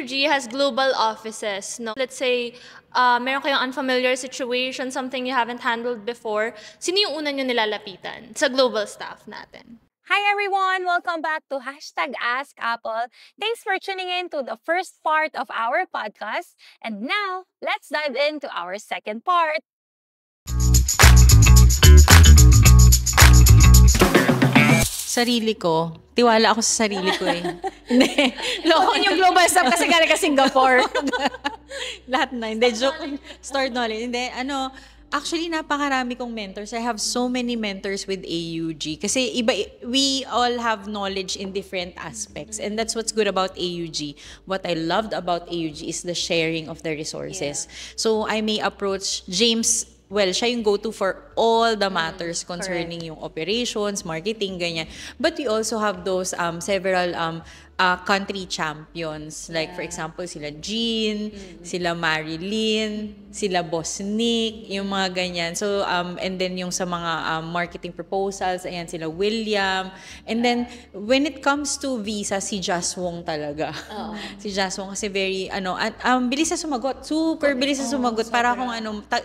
AUG has global offices. No? Let's say, meron kayong unfamiliar situation, something you haven't handled before. Sino yung una nyo nilalapitan sa global staff natin? Hi everyone! Welcome back to #AskApple. Thanks for tuning in to the first part of our podcast. And now, let's dive into our second part. Sarili ko. Tiwala ako sa sarili ko eh. Hindi. Loko yung global staff kasi galing ka Singapore. Lahat na. Hindi, joke. Stored knowledge. Hindi, actually, napakarami kong mentors. I have so many mentors with AUG. Kasi we all have knowledge in different aspects. And that's what's good about AUG. What I loved about AUG is the sharing of the resources. Yeah. So, I may approach James. Well, siya yung go-to for all the matters concerning yung operations, marketing, ganyan. But we also have those several country champions. Like, for example, sila Jean, sila Marilyn, sila Boss Nick, yung mga ganyan. So, and then yung sa mga marketing proposals, ayan, sila William. And then, when it comes to visa, si Jaswong talaga. Si Jaswong kasi very, bilis na sumagot. Super bilis na sumagot. Para akong,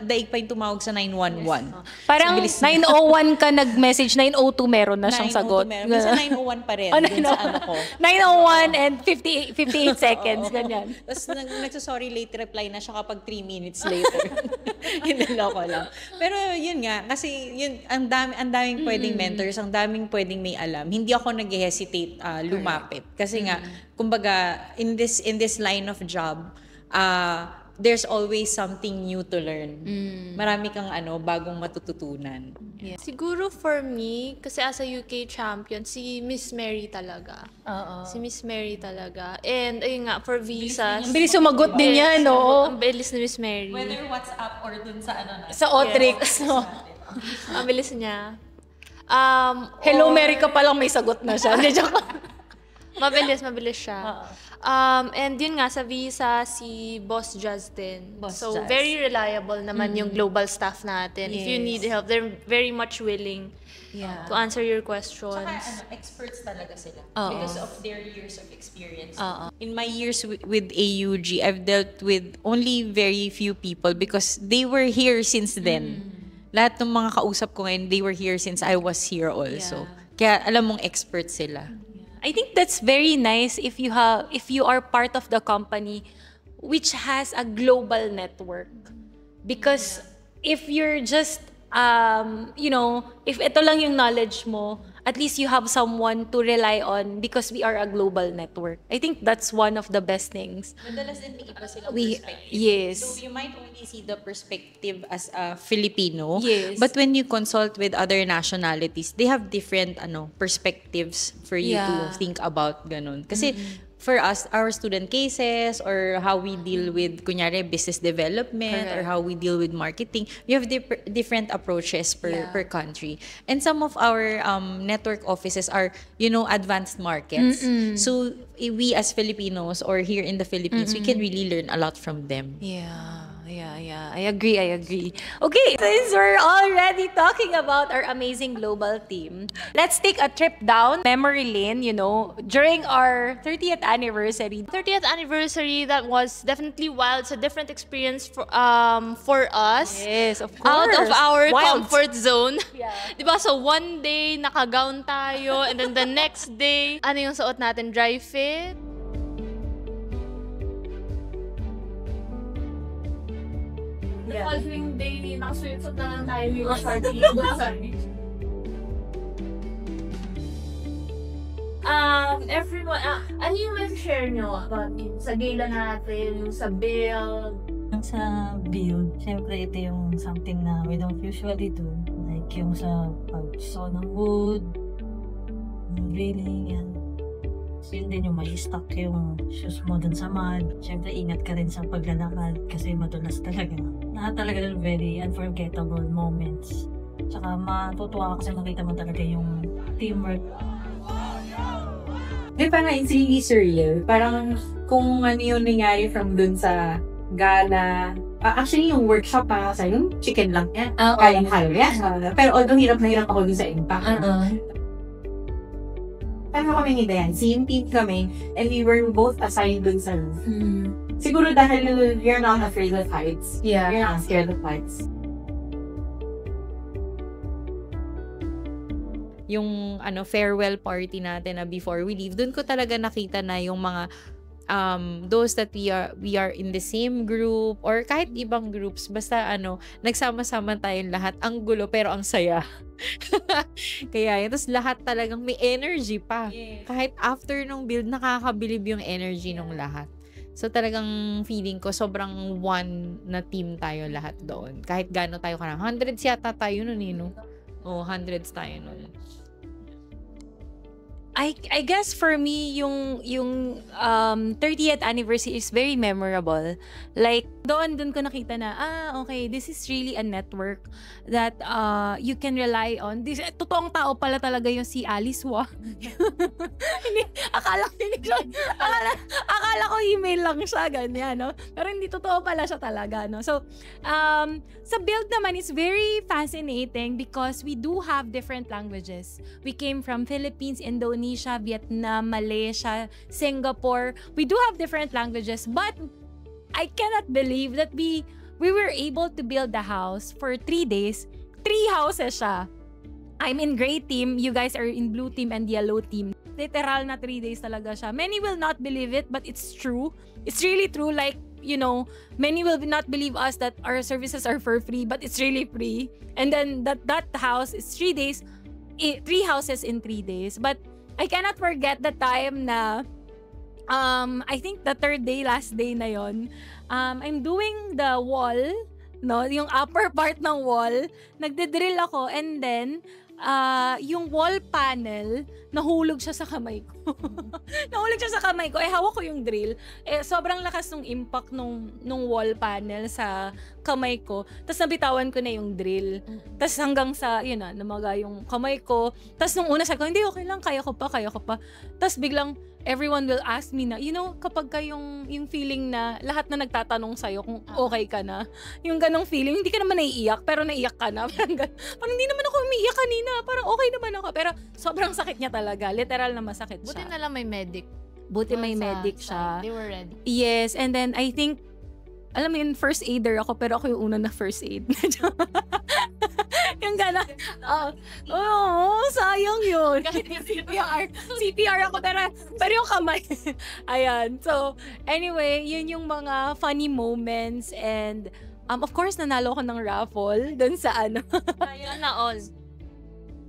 daig pa yung tumawag sa 911. Parang 9:01 ka nag-message, 9:02 meron na siyang sagot. Minsan 9:01 pa rin. Dun sa ko. 9:01 and 58 seconds, ganyan. Tapos nagsasorry late reply na siya kapag 3 minutes later. Hiniloko lang. Pero yun nga, kasi yun, ang daming pwedeng mentors, ang daming pwedeng may alam. Hindi ako nag-hesitate lumapit. Kasi nga, kumbaga, in this line of job, there's always something new to learn. Marami kang bagong matututunan. Yeah. Siguro for me, kasi as a UK champion, si Miss Mary talaga. Si Miss Mary talaga. And ayun nga, for visas. Ang bilis sumagot din yan, no? Ang bilis ni Miss Mary. Whether WhatsApp or dun sa sa Otrix. No? Ang bilis niya. Hello Mary ka palang may sagot na siya. Mabilis siya. And yun nga, sa visa, si Boss Justin. So, very reliable naman yung global staff natin. If you need help, they're very much willing to answer your questions. Saka, experts talaga sila. Because of their years of experience. In my years with AUG, I've dealt with only very few people because they were here since then. Lahat ng mga kausap ko ngayon, they were here since I was here also. Kaya alam mong experts sila. I think that's very nice if you are part of the company which has a global network. Because if you're just if ito lang yung knowledge mo, at least you have someone to rely on because we are a global network. I think that's one of the best things. Madalas din may iba silang perspective. Yes. So you might only see the perspective as a Filipino. Yes. But when you consult with other nationalities, they have different perspectives for you to think about ganun. Kasi for us, our student cases or how we deal with, kunyari, business development or how we deal with marketing, we have different approaches per country. And some of our network offices are, advanced markets. So we as Filipinos or here in the Philippines, we can really learn a lot from them. Yeah. I agree. Okay, since we're already talking about our amazing global team, let's take a trip down memory lane, during our 30th anniversary. 30th anniversary, that was definitely wild. It's a different experience for us. Yes, of course. Out of our Wild. comfort zone. Yeah. Diba? So one day, naka-gown tayo, and then the next day, ano yung suot natin? Dry fit? The following day, nakaswimsuit na lang tayo ni Rosarty. Everyone, ano yung may share nyo about sa gala natin, yung sa build? Sa build, syempre ito yung something na we don't usually do. Like yung sa pag-saw ng wood, grilling, yan. So yun din yung may stock yung shoes mo dun sa mud. Syempre ingat ka rin sa paglalakad kasi madulas talaga. Lahat talaga ng very unforgettable moments. Tsaka matutuwa ka kasi makita mo talaga yung teamwork. Parang it's really surreal. Parang kung ano yung nangyari from dun sa gala. Actually, yung workshop sa yung chicken lang yan. Kayang-kaya yan. Pero although hirap na hirap ako dun sa impact. paano kami ni Dayan? Same team kami, and we were both assigned dun sa roof. Siguro dahil you're not afraid of heights. Yeah. You're not scared of heights. Yung farewell party natin na before we leave, dun ko talaga nakita na yung mga those that we are in the same group or kahit ibang groups, basta nagsama-sama tayong lahat. Ang gulo pero ang saya. Kaya yun. Tapos lahat talagang may energy pa. Yeah. Kahit after nung build, nakakabilib yung energy nung lahat. So talagang feeling ko sobrang one na team tayo lahat doon. Kahit gaano tayo ka na. 100s yata tayo nun no? Oh, 100s tayo nun. I guess for me yung 30th anniversary is very memorable. Like doon ko nakita na okay, this is really a network that you can rely on. Totoong tao pala talaga yung si Alice Wa. akala ko email lang siya ganyan, no? Pero hindi totoo pala siya talaga, no? So sa build naman is very fascinating because we do have different languages. We came from Philippines, Indonesia, Vietnam, Malaysia, Singapore. We do have different languages, but I cannot believe that we were able to build the house for 3 days. 3 houses siya. I'm in gray team, you guys are in blue team and yellow team. Literal na 3 days talaga siya. Many will not believe it, but it's true. It's really true. Like, many will not believe us that our services are for free, but it's really free. And then that house is 3 days, 3 houses in 3 days. But I cannot forget the time na I think the 3rd day, last day na yon. I'm doing the wall, no, yung upper part ng wall. Nagde-drill ako and then yung wall panel nahulog siya sa kamay ko. Nahulog siya sa kamay ko. Hawak ko yung drill. Sobrang lakas ng impact nung wall panel sa kamay ko. Tapos nabitawan ko na yung drill. Tapos hanggang sa, namaga yung kamay ko. Tapos nung una sabi ko, hindi, okay lang, kaya ko pa. Tapos biglang, everyone will ask me na, kapag ka yung feeling na lahat na nagtatanong sa'yo kung okay ka na, yung ganong feeling, hindi ka naman naiiyak, pero naiiyak ka na. Parang hindi naman ako umiiyak kanina, parang okay naman ako. Pero sobrang sakit niya talaga, literal na masakit siya. Buti na lang may medic. Buti may medic siya. They were ready. Yes, and then I think, alam mo yun, first aider ako, pero ako yung una na first aid. Yung gana. Sayang yun. CPR ako, pero yung kamay. Ayan. So, anyway, yun yung mga funny moments and of course, nanalo ko ng raffle dun sa Na all.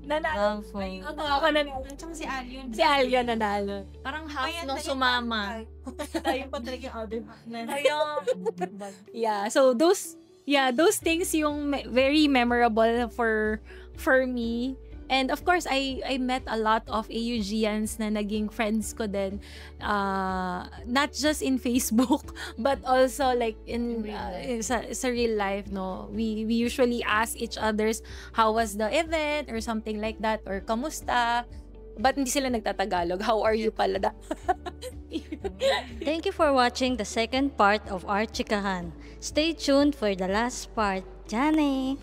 Nanalo. Ako nanalo. Tsaka si Alyon. Si Alyon nanalo. Parang half nung sumama. Tayo pa talaga yung other Yeah, so those things yung very memorable for me. And of course, I met a lot of AUGians na naging friends ko din. Not just in Facebook, but also like in sa real life, no? We usually ask each others, how was the event? Or something like that. Or kamusta? Ba't hindi sila nagtatagalog? How are you pala? Thank you for watching the second part of our Chikahan. Stay tuned for the last part. Jane!